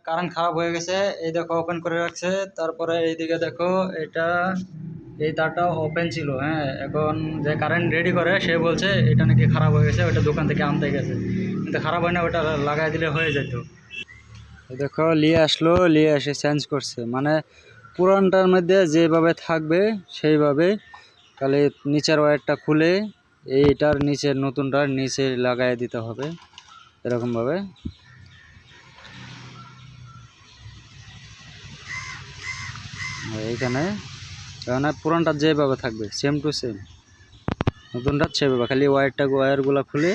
Current খারাপ হয়ে গেছে, এই দেখো ওপেন করে রাখছে। তারপরে এইদিকে দেখো এটা, এই তারটা ওপেন ছিল। হ্যাঁ, এখন যে কারেন্ট রেডি করে সে বলছে এটা নাকি খারাপ হয়ে গেছে, ওটা দোকান থেকে আনতে গেছে, কিন্তু খারাপ হয় না, ওটা লাগাই দিলে হয়ে যেত। দেখো নিয়ে আসলো, নিয়ে এসে চেঞ্জ করছে, মানে পুরানটার মধ্যে যেভাবে থাকবে সেইভাবে, তাহলে নিচের ওয়্যারটা খুলে এইটার নিচে নতুনটার নিচে লাগাই দিতে হবে এরকমভাবে। এইখানে এখানে পুরানটা যেভাবে থাকবে সেম টু সেম, নতুনটা সেভাবে, খালি ওয়্যারগুলো খুলে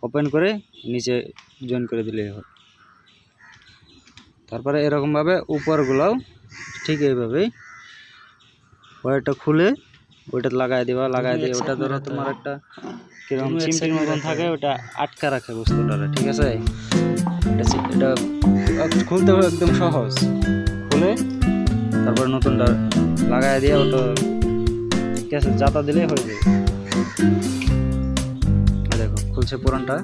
ওপেন করে নিচে জয়েন করে দিলেই হয়। তারপরে এরকমভাবে উপরগুলোও ঠিক এইভাবেই ওয়্যারটা খুলে ওইটা লাগাই দিবা, লাগাই দিয়ে ওটা ধরো তোমার একটা কিরকম চিমটির মতন থাকে, ওটা আটকা রাখে বস্তুটা, ঠিক আছে? এটা খুলতে হবে একদম সহজ, খুলে তারপর নতুনটা লাগাই দিয়ে ওটা কেসে জাতা দিলেই হয়ে যাবে। দেখো খুলছে পুরানটা,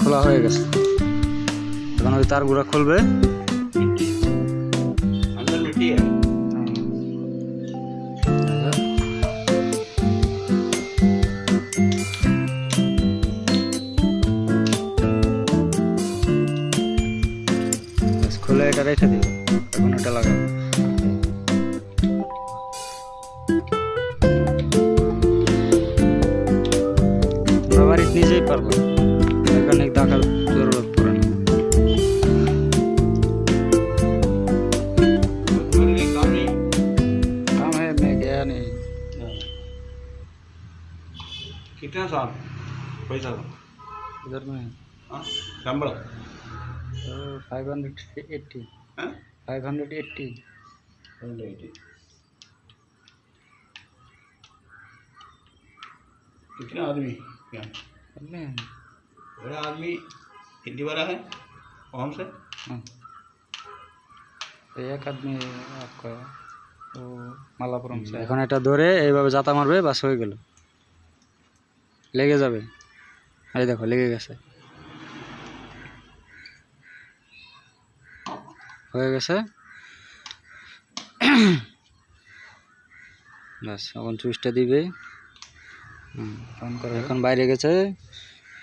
খোলা হয়ে গেছে। এখন ওই তারগুলো খুলবে, খুলে এটা রেখে দিবে, এখন এটা লাগাবো। বাড়িতে নিজেই পারবো, এখানে দেখার জরুরত পড়ে না। काम है, मैं गया नहीं। कितना साल पैसा इधर में नंबर 580 580 कितना आदमी क्या बड़ा आदमी हिंदी वाला है कौन से? एक आदमी आपका वो मालापुरम से। এখন এটা ধরে এইভাবে জাতা মারবে, বাস হয়ে গেল, লেগে যাবে। এই দেখো লেগে গেছে, হয়ে গেছে। বাস এখন সুইচটা দিবে, অন করে। এখন বাইরে গেছে,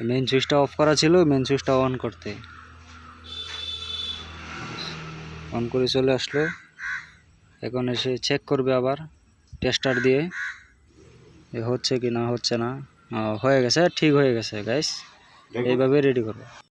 মেইন সুইচটা অফ করা ছিল, মেইন সুইচটা অন করতে, অন করে চলে আসলো। এখন এসে চেক করবে আবার টেস্টার দিয়ে হচ্ছে কি না, হচ্ছে না, হয়ে গেছে, ঠিক হয়ে গেছে গাইস। এইভাবে রেডি করবে।